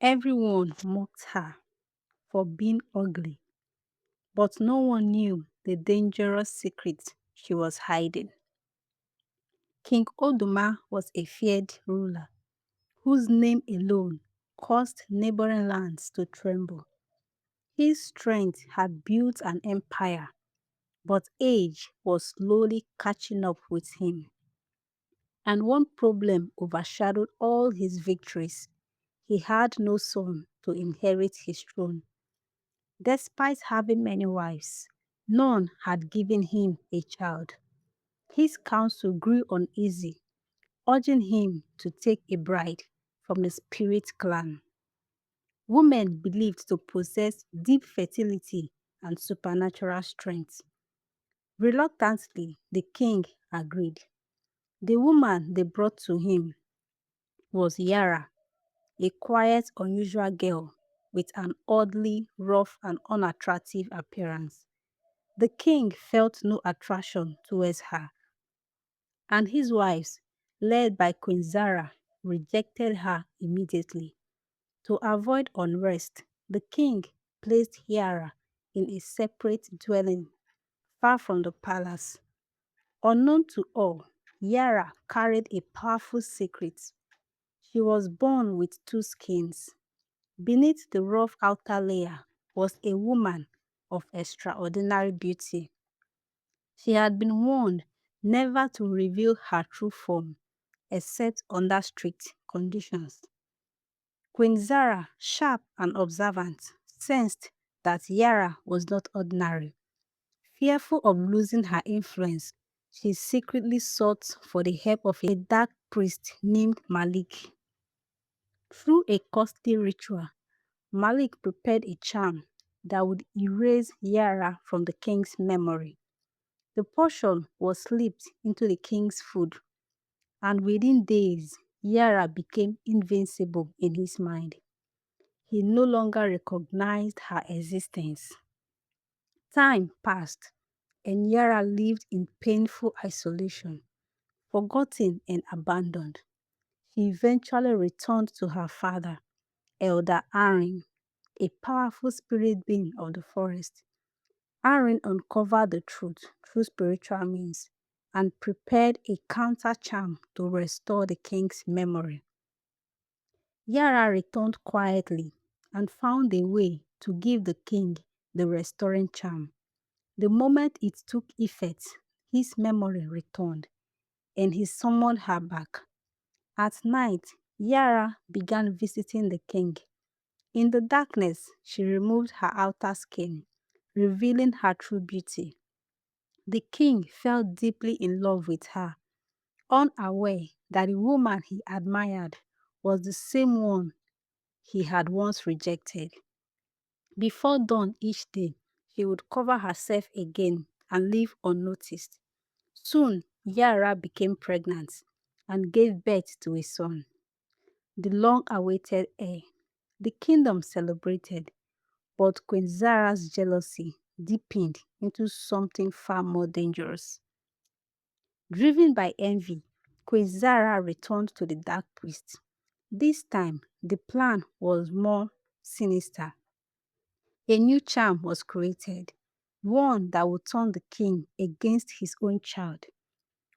Everyone mocked her for being ugly, but no one knew the dangerous secret she was hiding. King Oduma was a feared ruler whose name alone caused neighboring lands to tremble. His strength had built an empire, but age was slowly catching up with him. And one problem overshadowed all his victories. He had no son to inherit his throne. Despite having many wives, none had given him a child. His council grew uneasy, urging him to take a bride from the spirit clan. Women believed to possess deep fertility and supernatural strength. Reluctantly, the king agreed. The woman they brought to him was Yara, a quiet, unusual girl with an oddly rough and unattractive appearance. The king felt no attraction towards her, and his wives, led by Queen Zara, rejected her immediately. To avoid unrest, the king placed Yara in a separate dwelling far from the palace. Unknown to all, Yara carried a powerful secret. She was born with two skins. Beneath the rough outer layer was a woman of extraordinary beauty. She had been warned never to reveal her true form except under strict conditions. Queen Zara, sharp and observant, sensed that Yara was not ordinary. Fearful of losing her influence, she secretly sought for the help of a dark priest named Malik. Through a costly ritual, Malik prepared a charm that would erase Yara from the king's memory. The potion was slipped into the king's food, and within days, Yara became invincible in his mind. He no longer recognized her existence. Time passed, and Yara lived in painful isolation, forgotten and abandoned. She eventually returned to her father, Elder Aaron, a powerful spirit being of the forest. Aaron uncovered the truth through spiritual means and prepared a counter charm to restore the king's memory. Yara returned quietly and found a way to give the king the restoring charm. The moment it took effect, his memory returned, and he summoned her back. At night, Yara began visiting the king. In the darkness, she removed her outer skin, revealing her true beauty. The king fell deeply in love with her, unaware that the woman he admired was the same one he had once rejected. Before dawn each day, she would cover herself again and leave unnoticed. Soon, Yara became pregnant and gave birth to a son, the long-awaited heir. The kingdom celebrated, but Queen Zara's jealousy deepened into something far more dangerous. Driven by envy, Queen Zara returned to the Dark Priest. This time, the plan was more sinister. A new charm was created, one that would turn the king against his own child.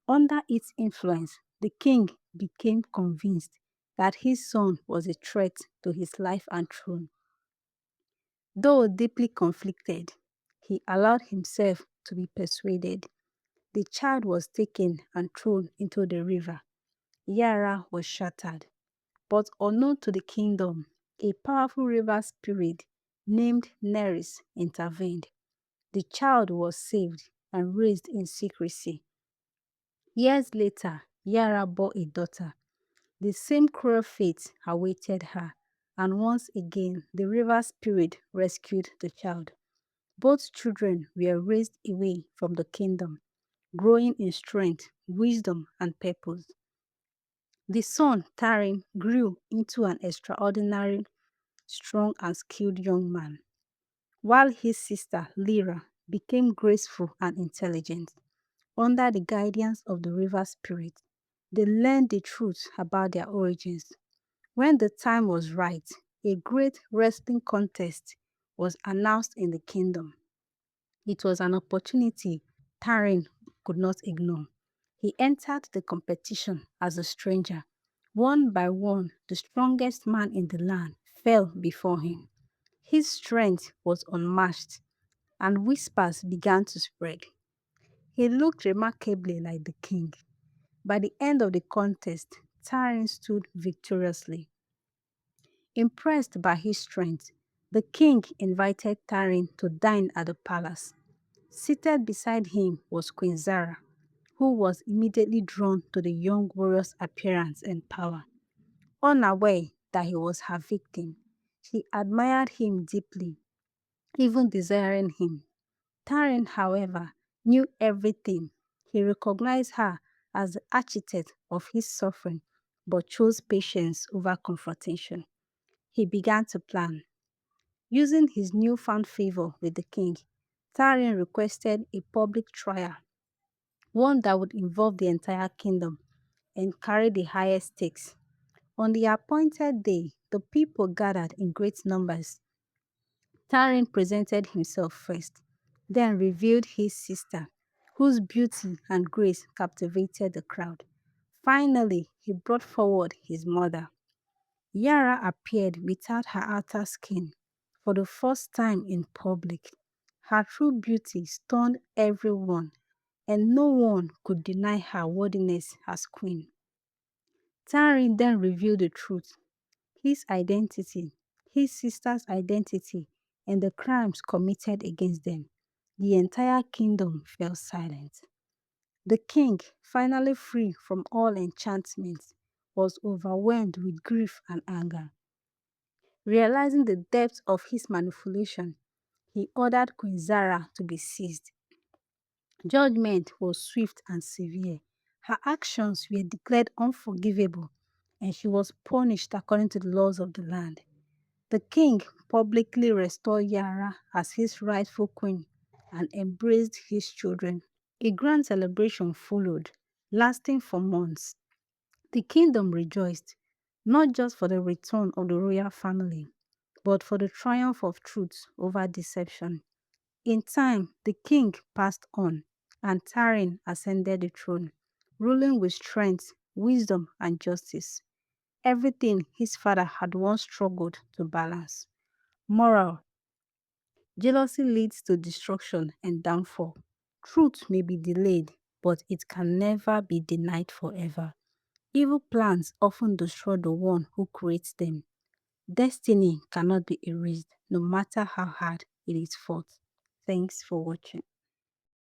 Under its influence, the king became convinced that his son was a threat to his life and throne. Though deeply conflicted, he allowed himself to be persuaded. The child was taken and thrown into the river. Yara was shattered. But unknown to the kingdom, a powerful river spirit named Neris intervened. The child was saved and raised in secrecy. Years later, Yara bore a daughter. The same cruel fate awaited her, and once again the river spirit rescued the child. Both children were raised away from the kingdom, growing in strength, wisdom, and purpose. The son, Tarim, grew into an extraordinary, strong, and skilled young man, while his sister, Lyra, became graceful and intelligent. Under the guidance of the river spirit, they learned the truth about their origins. When the time was right, a great wrestling contest was announced in the kingdom. It was an opportunity Tarin could not ignore. He entered the competition as a stranger. One by one, the strongest man in the land fell before him. His strength was unmatched, and whispers began to spread. He looked remarkably like the king. By the end of the contest, Tarin stood victoriously. Impressed by his strength, the king invited Tarin to dine at the palace. Seated beside him was Queen Zara, who was immediately drawn to the young warrior's appearance and power. Unaware that he was her victim, she admired him deeply, even desiring him. Tarin, however, knew everything. He recognized her as the architect of his suffering, but chose patience over confrontation. He began to plan. Using his newfound favor with the king, Tarin requested a public trial, one that would involve the entire kingdom and carry the highest stakes. On the appointed day, the people gathered in great numbers. Tarin presented himself first, then revealed his sister, whose beauty and grace captivated the crowd. Finally, he brought forward his mother. Yara appeared without her outer skin for the first time in public. Her true beauty stunned everyone, and no one could deny her worthiness as queen. Tarin then revealed the truth, his identity, his sister's identity, and the crimes committed against them. The entire kingdom fell silent. The king, finally free from all enchantments, was overwhelmed with grief and anger. Realizing the depth of his manipulation, he ordered Queen Zara to be seized. Judgment was swift and severe. Her actions were declared unforgivable, and she was punished according to the laws of the land. The king publicly restored Yara as his rightful queen and embraced his children. A grand celebration followed, lasting for months. The kingdom rejoiced, not just for the return of the royal family, but for the triumph of truth over deception. In time, the king passed on, and Tarin ascended the throne, ruling with strength, wisdom, and justice, everything his father had once struggled to balance. Moral: jealousy leads to destruction and downfall. Truth may be delayed, but it can never be denied forever. Evil plans often destroy the one who creates them. Destiny cannot be erased, no matter how hard it is fought. Thanks for watching.